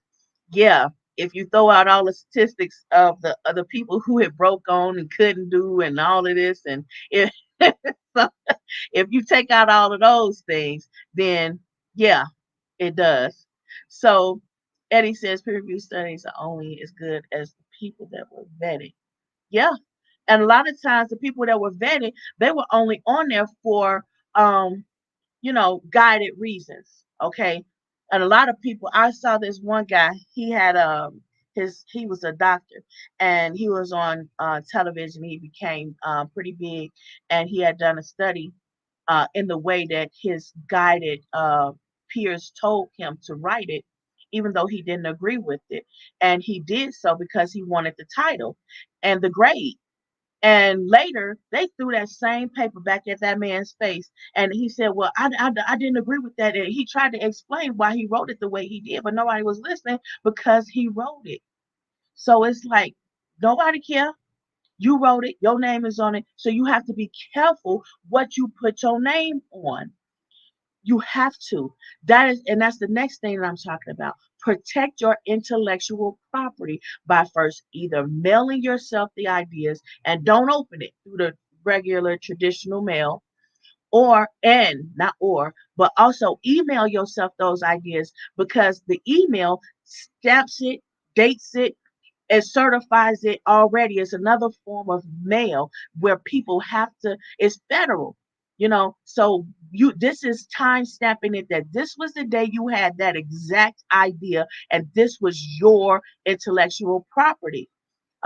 Yeah, if you throw out all the statistics of the other people who had broke on and couldn't do and all of this, and if so if you take out all of those things, then yeah, it does. So Eddie says peer review studies are only as good as the people that were vetted. Yeah, and a lot of times the people that were vetted, they were only on there for guided reasons. Okay. And a lot of people, I saw this one guy, he had he was a doctor, and he was on television. He became pretty big, and he had done a study in the way that his guided peers told him to write it, even though he didn't agree with it. And he did so because he wanted the title and the grade. And later, they threw that same paper back at that man's face. And he said, well, I didn't agree with that. And he tried to explain why he wrote it the way he did, but nobody was listening because he wrote it. So it's like, nobody care. You wrote it. Your name is on it. So you have to be careful what you put your name on. You have to. That's the next thing that I'm talking about. Protect your intellectual property by first either mailing yourself the ideas, and don't open it through the regular traditional mail, or and not or but also email yourself those ideas, because the email stamps it, dates it, and certifies it already. It's another form of mail where people have to, it's federal, so you, this is time stamping it that this was the day you had that exact idea, and this was your intellectual property.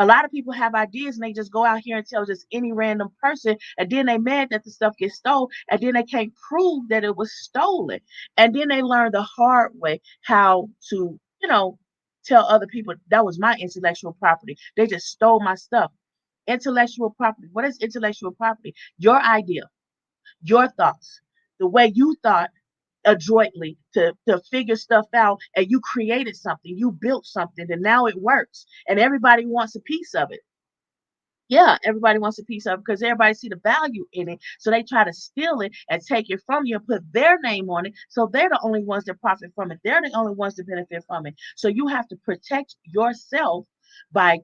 A lot of people have ideas and they just go out here and tell just any random person, and then they mad that the stuff gets stolen, and then they can't prove that it was stolen. And then they learn the hard way how to, tell other people that was my intellectual property. They just stole my stuff. Intellectual property. What is intellectual property? Your idea, your thoughts, the way you thought adroitly to figure stuff out, and you created something, you built something, and now it works, and everybody wants a piece of it. Yeah, everybody wants a piece of it because everybody see the value in it, so they try to steal it and take it from you and put their name on it, so they're the only ones that profit from it, they're the only ones that benefit from it. So you have to protect yourself by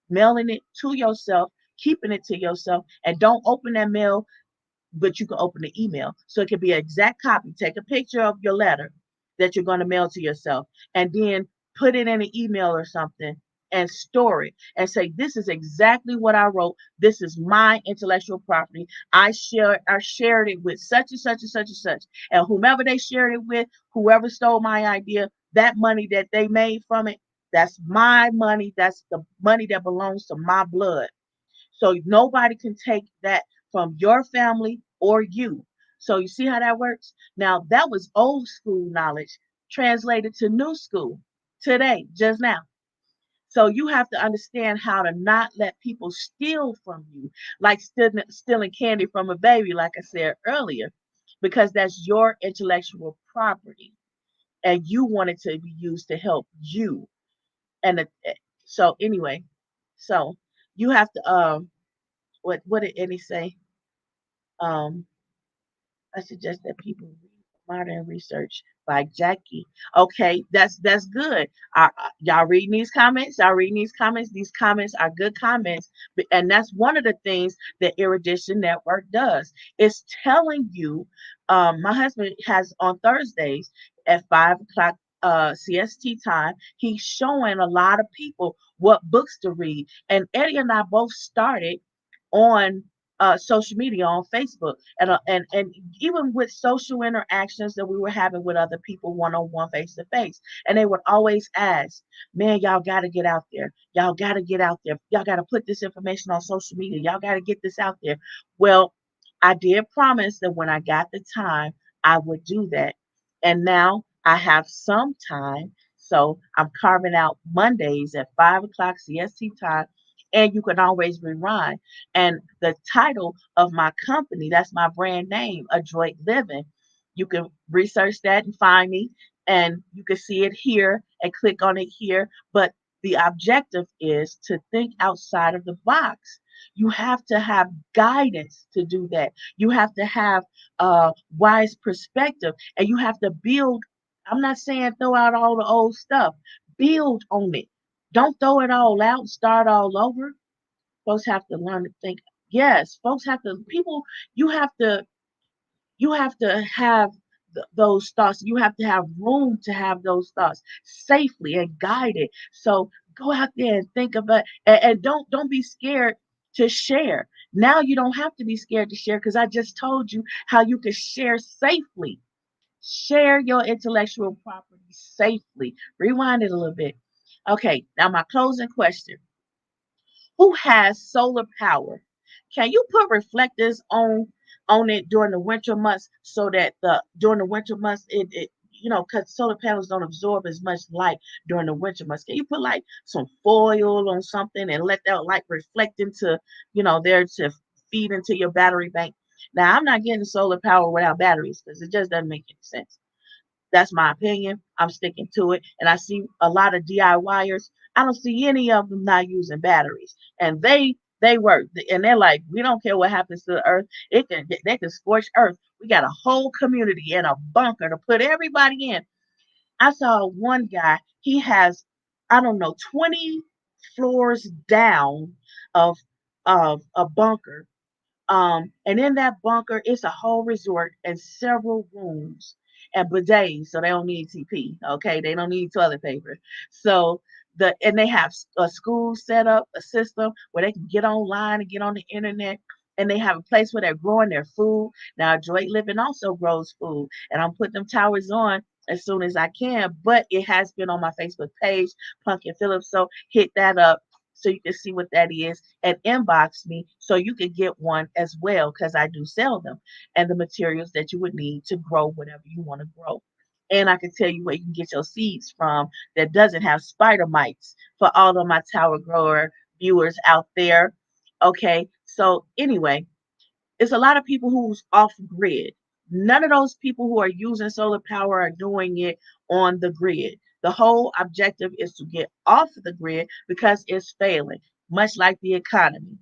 mailing it to yourself, keeping it to yourself, and don't open that mail, but you can open the email. So it can be an exact copy. Take a picture of your letter that you're going to mail to yourself, and then put it in an email or something and store it and say, this is exactly what I wrote. This is my intellectual property. I shared it with such and such and such and such. And whomever they shared it with, whoever stole my idea, that money that they made from it, that's my money. That's the money that belongs to my blood. So nobody can take that from your family or you. So you see how that works? Now that was old school knowledge translated to new school today, just now. So you have to understand how to not let people steal from you, like stealing candy from a baby, like I said earlier, because that's your intellectual property, and you want it to be used to help you. And so anyway, so you have to what did Eddie say? Um, I suggest that people read Modern Research by Jackie. Okay, that's good. Y'all reading these comments? Y'all reading these comments? These comments are good comments, and that's one of the things that Erudition Network does. It's telling you. My husband has on Thursdays at 5 o'clock CST time. He's showing a lot of people what books to read, and Eddie and I both started on social media on Facebook, and even with social interactions that we were having with other people one on one, face to face, and they would always ask, "Man, y'all got to get out there. Y'all got to get out there. Y'all got to put this information on social media. Y'all got to get this out there." Well, I did promise that when I got the time, I would do that, and now I have some time. So I'm carving out Mondays at 5 o'clock CST time, and you can always rewind. And the title of my company, that's my brand name, Adroit Living. You can research that and find me, and you can see it here and click on it here. But the objective is to think outside of the box. You have to have guidance to do that. You have to have a wise perspective, and you have to build. I'm not saying throw out all the old stuff, build on it. Don't throw it all out and start all over. Folks have to learn to think. Yes, folks have to, people, you have to, you have to have those thoughts. You have to have room to have those thoughts safely and guided. So go out there and think about, and don't be scared to share. Now you don't have to be scared to share, because I just told you how you can share safely. Share your intellectual property safely. Rewind it a little bit. Okay, now my closing question: who has solar power? Can you put reflectors on it during the winter months, so that the during the winter months it because solar panels don't absorb as much light during the winter months. Can you put like some foil on something and let that light reflect into, there to feed into your battery bank? Now I'm not getting solar power without batteries, because it just doesn't make any sense. That's my opinion. I'm sticking to it. And I see a lot of DIYers. I don't see any of them not using batteries. And they work. And they're like, we don't care what happens to the earth. They can scorch earth. We got a whole community in a bunker to put everybody in. I saw one guy, he has, I don't know, 20 floors down of a bunker, And in that bunker, it's a whole resort and several rooms and bidets, so they don't need TP. Okay, they don't need toilet paper. So and they have a school set up, a system where they can get online and get on the internet. And they have a place where they're growing their food. Now, Adroit Living also grows food, and I'm putting them towers on as soon as I can. But it has been on my Facebook page, Pumpkin Phillips. So hit that up so you can see what that is and inbox me so you can get one as well because I do sell them and the materials that you would need to grow whatever you want to grow. And I can tell you where you can get your seeds from that doesn't have spider mites for all of my tower grower viewers out there. Okay, so anyway, it's a lot of people who's off grid. None of those people who are using solar power are doing it on the grid. The whole objective is to get off the grid because it's failing, much like the economy.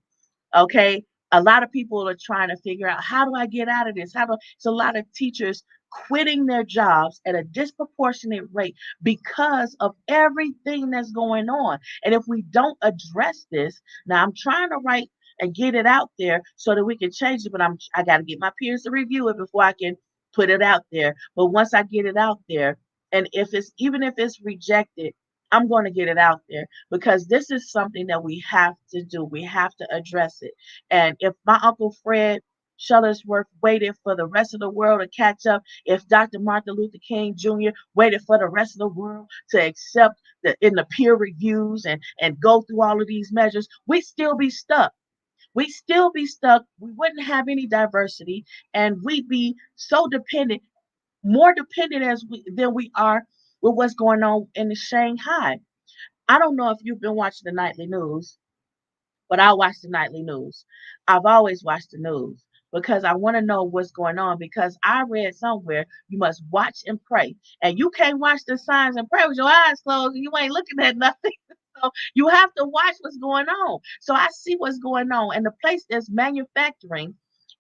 Okay. A lot of people are trying to figure out how do I get out of this? It's a lot of teachers quitting their jobs at a disproportionate rate because of everything that's going on. And if we don't address this, now I'm trying to write and get it out there so that we can change it, but I got to get my peers to review it before I can put it out there. But once I get it out there, and if it's even if it's rejected, I'm going to get it out there because this is something that we have to do. We have to address it. And if my Uncle Fred Shuttlesworth waited for the rest of the world to catch up, if Dr. Martin Luther King Jr. waited for the rest of the world to accept in the peer reviews and go through all of these measures, we'd still be stuck. We'd still be stuck. We wouldn't have any diversity, and we'd be so dependent, more dependent than we are with what's going on in Shanghai. I don't know if you've been watching the nightly news, but I watch the nightly news. I've always watched the news because I want to know what's going on because I read somewhere you must watch and pray. And you can't watch the signs and pray with your eyes closed and you ain't looking at nothing. So you have to watch what's going on. So I see what's going on. And the place that's manufacturing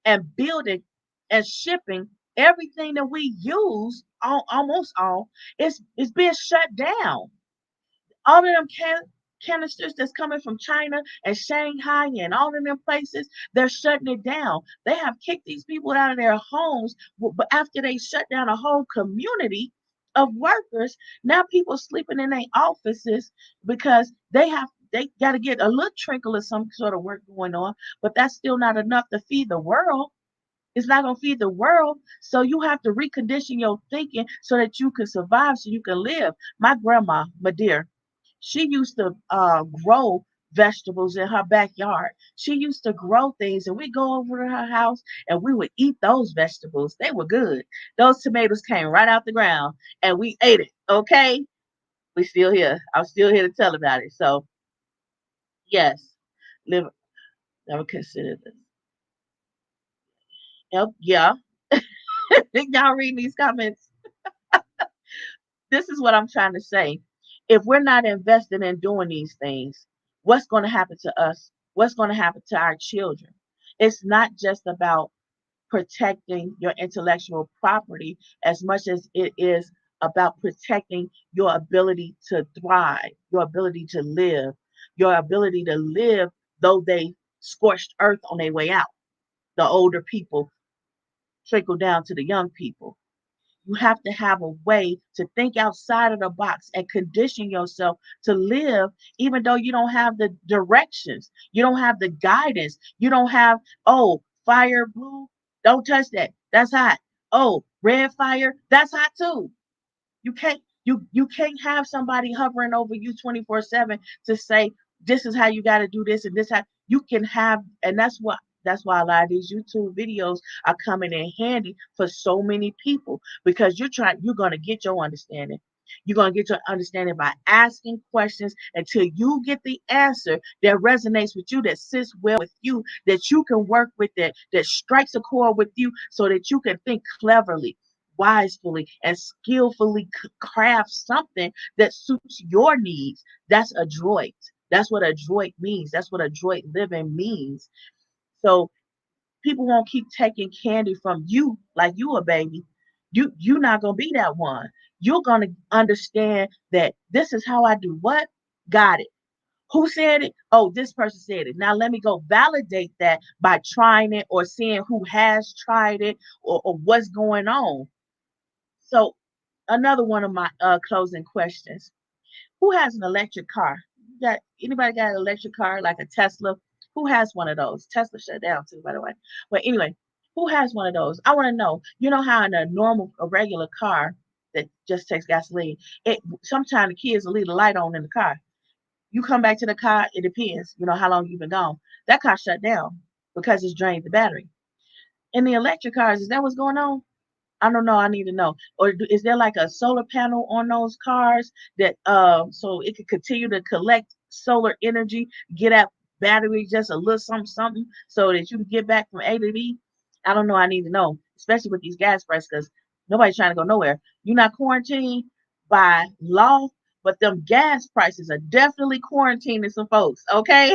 and building and shipping everything that we use, almost all, is being shut down. All of them canisters that's coming from China and Shanghai and all of them places, they're shutting it down. They have kicked these people out of their homes, but after they shut down a whole community of workers, now people sleeping in their offices because they got to get a little trickle of some sort of work going on, but that's still not enough to feed the world. It's not going to feed the world. So you have to recondition your thinking so that you can survive, so you can live. My grandma, my dear, she used to grow vegetables in her backyard. She used to grow things, and we go over to her house and we would eat those vegetables. They were good. Those tomatoes came right out the ground, and we ate it. Okay, we still here. I'm still here to tell about it. So yes, live. Never consider this. Yep. Yeah. Y'all reading these comments? This is what I'm trying to say. If we're not investing in doing these things, what's going to happen to us? What's going to happen to our children? It's not just about protecting your intellectual property as much as it is about protecting your ability to thrive, your ability to live, your ability to live though they scorched earth on their way out. The older people trickle down to the young people. You have to have a way to think outside of the box and condition yourself to live, even though you don't have the directions, you don't have the guidance, you don't have, oh, fire blue, don't touch that. That's hot. Oh, red fire, that's hot too. You can't have somebody hovering over you 24/7 to say this is how you got to do this and this how you can have, and that's why a lot of these YouTube videos are coming in handy for so many people because you're going to get your understanding. You're going to get your understanding by asking questions until you get the answer that resonates with you, that sits well with you, that you can work with, that strikes a chord with you so that you can think cleverly, wisely, and skillfully craft something that suits your needs. That's adroit. That's what adroit means. That's what adroit living means. So people won't keep taking candy from you like you a baby. You're not gonna be that one. You're gonna understand that this is how I do what? Got it. Who said it? Oh, this person said it. Now let me go validate that by trying it or seeing who has tried it, or what's going on. So another one of my closing questions: who has an electric car? Got anybody got an electric car like a Tesla? Who has one of those? Tesla shut down too, by the way. But anyway, who has one of those? I want to know. You know how in a normal, a regular car that just takes gasoline, it sometimes the kids will leave the light on in the car. You come back to the car, it depends. You know how long you've been gone. That car shut down because it's drained the battery. In the electric cars, is that what's going on? I don't know. I need to know. Or is there like a solar panel on those cars that so it could continue to collect solar energy, get out battery just a little something something so that you can get back from A to B? I don't know. I need to know, especially with these gas prices, because nobody's trying to go nowhere. You're not quarantined by law, but them gas prices are definitely quarantining some folks. Okay,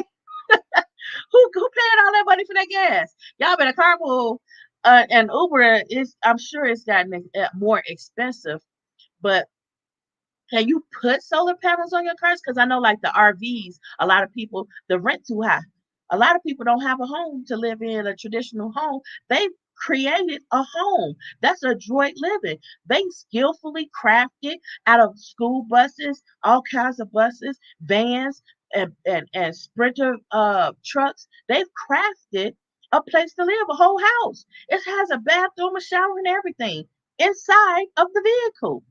who paying all that money for that gas? Y'all better carpool. And Uber is, I'm sure it's gotten more expensive, but can you put solar panels on your cars? Because I know, like the RVs, a lot of people, the rent too high. A lot of people don't have a home to live in, a traditional home. They've created a home. That's adroit living. They skillfully crafted out of school buses, all kinds of buses, vans, and sprinter trucks. They've crafted a place to live, a whole house. It has a bathroom, a shower, and everything inside of the vehicle.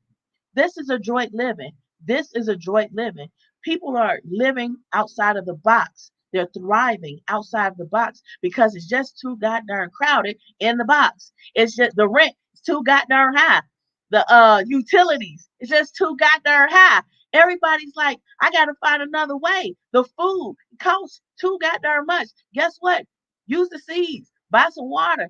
This is adroit living. This is adroit living. People are living outside of the box. They're thriving outside of the box because it's just too goddamn crowded in the box. It's just the rent is too goddamn high. The utilities is just too goddamn high. Everybody's like, I gotta find another way. The food costs too goddamn much. Guess what? Use the seeds. Buy some water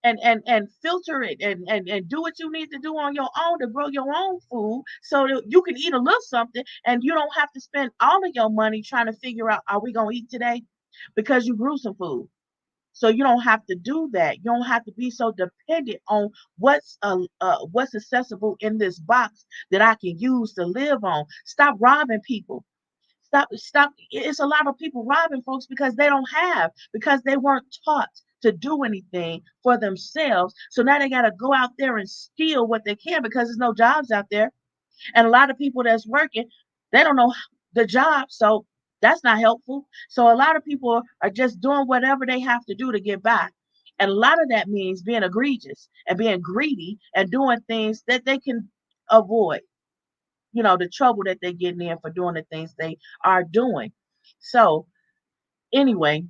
and filter it and do what you need to do on your own to grow your own food so that you can eat a little something and you don't have to spend all of your money trying to figure out, are we going to eat today, because you grew some food. So you don't have to do that. You don't have to be so dependent on what's accessible in this box that I can use to live on. Stop robbing people. Stop. It's a lot of people robbing folks because they don't have, because they weren't taught to do anything for themselves. So now they got to go out there and steal what they can because there's no jobs out there. And a lot of people that's working, they don't know the job. So that's not helpful. So a lot of people are just doing whatever they have to do to get by. And a lot of that means being egregious and being greedy and doing things that they can avoid, the trouble that they're getting in for doing the things they are doing. So, anyway,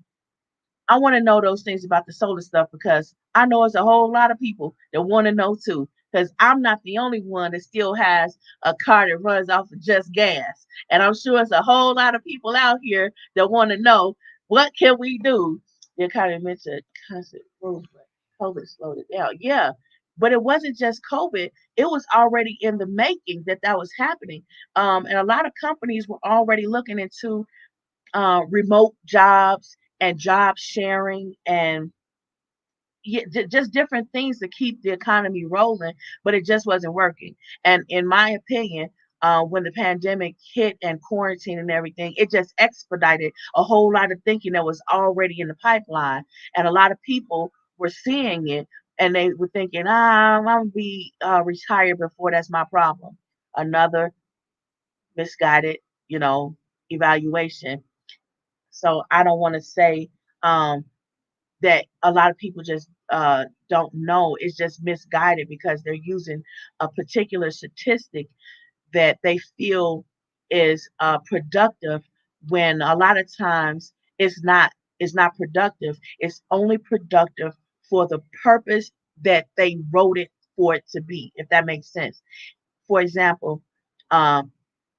I want to know those things about the solar stuff because I know it's a whole lot of people that want to know too. Because I'm not the only one that still has a car that runs off of just gas. And I'm sure it's a whole lot of people out here that want to know, what can we do? They kind of mentioned constant rules, but COVID slowed it down. Yeah. But it wasn't just COVID. It was already in the making that was happening. And a lot of companies were already looking into remote jobs and job sharing and just different things to keep the economy rolling, but it just wasn't working. And in my opinion, when the pandemic hit and quarantine and everything, it just expedited a whole lot of thinking that was already in the pipeline. And a lot of people were seeing it and they were thinking, I'm going to be retired before that's my problem. Another misguided, you know, evaluation. So I don't want to say um, that a lot of people just don't know. It's just misguided because they're using a particular statistic that they feel is productive when a lot of times it's not. It's not productive. It's only productive for the purpose that they wrote it for it to be, if that makes sense. For example, um,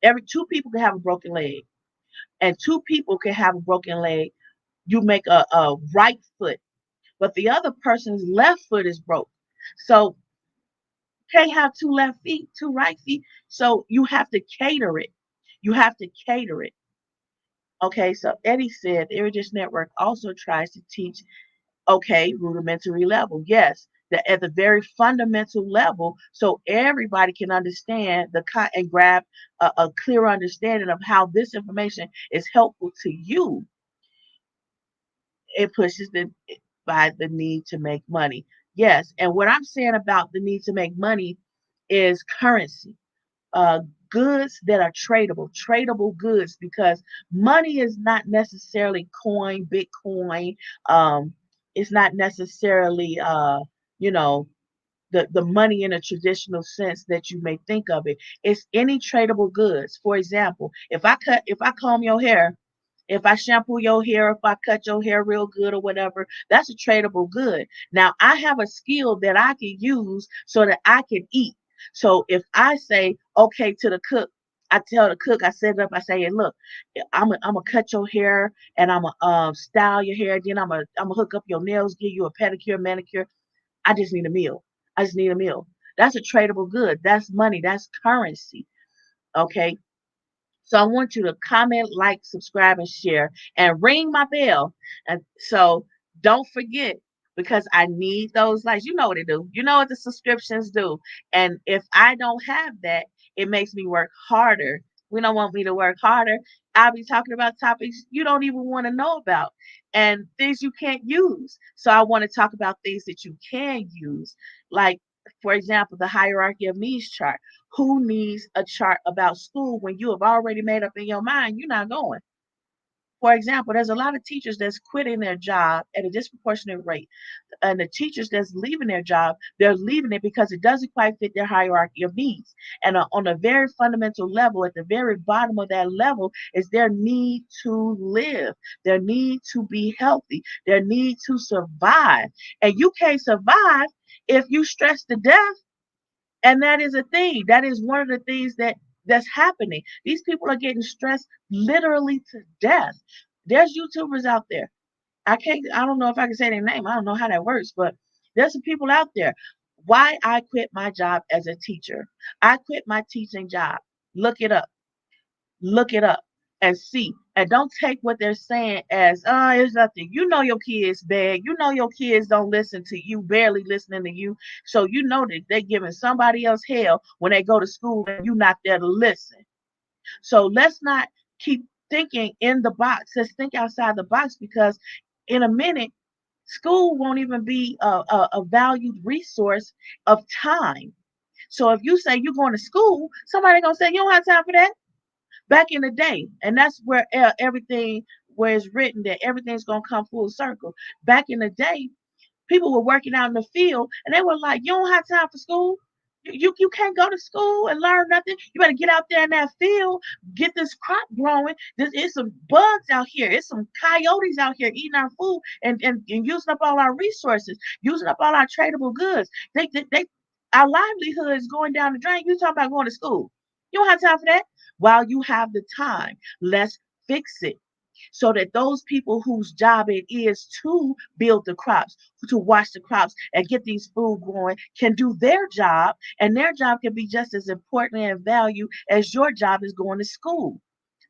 every two people can have a broken leg, and two people can have a broken leg. You make a right foot, but the other person's left foot is broke. So can't have two left feet, two right feet. So you have to cater it. You have to cater it. Okay, so Eddie said the Erudition Network also tries to teach, okay, rudimentary level. Yes, at the very fundamental level, so everybody can understand and grab a clear understanding of how this information is helpful to you. It pushes by the need to make money. Yes, and what I'm saying about the need to make money is currency, uh, goods that are tradable goods, because money is not necessarily coin, Bitcoin. Um, it's not necessarily, you know, the money in a traditional sense that you may think of it. It's any tradable goods. For example, if I comb your hair, if I shampoo your hair, if I cut your hair real good or whatever, that's a tradable good. Now I have a skill that I can use so that I can eat. So if I say okay to the cook, I tell the cook, I set it up, I say, hey, look, I'm gonna cut your hair and I'm gonna style your hair, then I'm gonna hook up your nails, give you a pedicure, manicure. I just need a meal. I just need a meal. That's a tradable good. That's money. That's currency. Okay. So I want you to comment, like, subscribe, and share, and ring my bell. And so don't forget, because I need those likes. You know what they do. You know what the subscriptions do. And if I don't have that, it makes me work harder. We don't want me to work harder. I'll be talking about topics you don't even want to know about and things you can't use. So I want to talk about things that you can use. Like, for example, the hierarchy of needs chart. Who needs a chart about school when you have already made up in your mind you're not going? For example, there's a lot of teachers that's quitting their job at a disproportionate rate. And the teachers that's leaving their job, they're leaving it because it doesn't quite fit their hierarchy of needs. And on a very fundamental level, at the very bottom of that level, is their need to live, their need to be healthy, their need to survive. And you can't survive if you stress to death. And that is a thing. That is one of the things that's happening. These people are getting stressed literally to death. There's YouTubers out there. I don't know if I can say their name. I don't know how that works, but there's some people out there. Why I quit my job as a teacher. I quit my teaching job. Look it up. Look it up and see. And don't take what they're saying as, oh, it's nothing. You know your kids bad. You know your kids don't listen to you, barely listening to you. So you know that they're giving somebody else hell when they go to school and you're not there to listen. So let's not keep thinking in the box. Let's think outside the box, because in a minute, school won't even be a valued resource of time. So if you say you're going to school, somebody gonna say you don't have time for that. Back in the day, and that's where everything, where it's written that everything's gonna come full circle. Back in the day, people were working out in the field and they were like, you don't have time for school. You can't go to school and learn nothing. You better get out there in that field, get this crop growing. There's some bugs out here. It's some coyotes out here eating our food and using up all our resources, using up all our tradable goods. They our livelihood is going down the drain. You talking about going to school. You don't have time for that. While you have the time, let's fix it so that those people whose job it is to build the crops, to watch the crops and get these food growing, can do their job, and their job can be just as important and value as your job is going to school.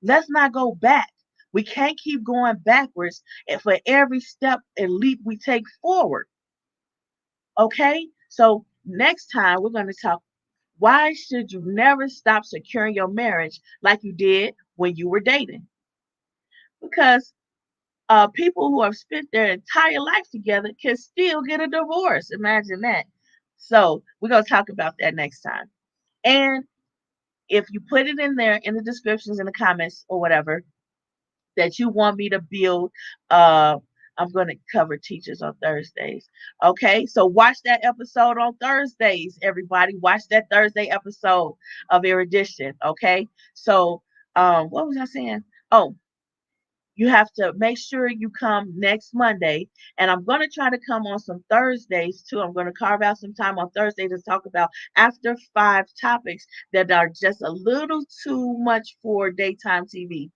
Let's not go back. We can't keep going backwards for every step and leap we take forward. Okay? So next time we're going to talk, why should you never stop securing your marriage like you did when you were dating? Because people who have spent their entire life together can still get a divorce. Imagine that. So we're going to talk about that next time. And if you put it in there in the descriptions, in the comments or whatever, that you want me to build, I'm going to cover teachers on Thursdays. Okay, so watch that episode on Thursdays, everybody. Watch that Thursday episode of Erudition. Okay, so what was I saying? Oh, you have to make sure you come next Monday. And I'm going to try to come on some Thursdays too. I'm going to carve out some time on Thursday to talk about after five topics that are just a little too much for daytime TV.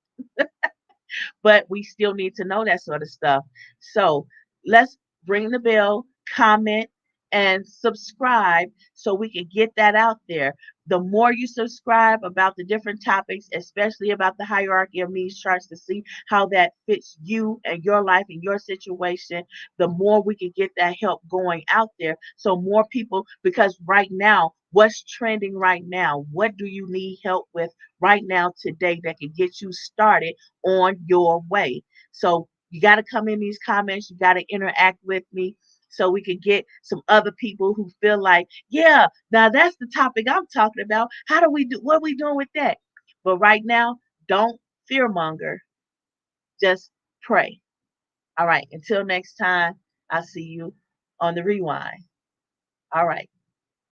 But we still need to know that sort of stuff. So let's ring the bell, comment, and subscribe so we can get that out there. The more you subscribe about the different topics, especially about the hierarchy of needs charts, to see how that fits you and your life and your situation, the more we can get that help going out there. So more people, because right now, what's trending right now? What do you need help with right now today that can get you started on your way? So you got to come in these comments, you got to interact with me so we can get some other people who feel like, yeah, now that's the topic I'm talking about. How do we do what are we doing with that? But right now, don't fearmonger. Just pray. All right. Until next time, I'll see you on the rewind. All right.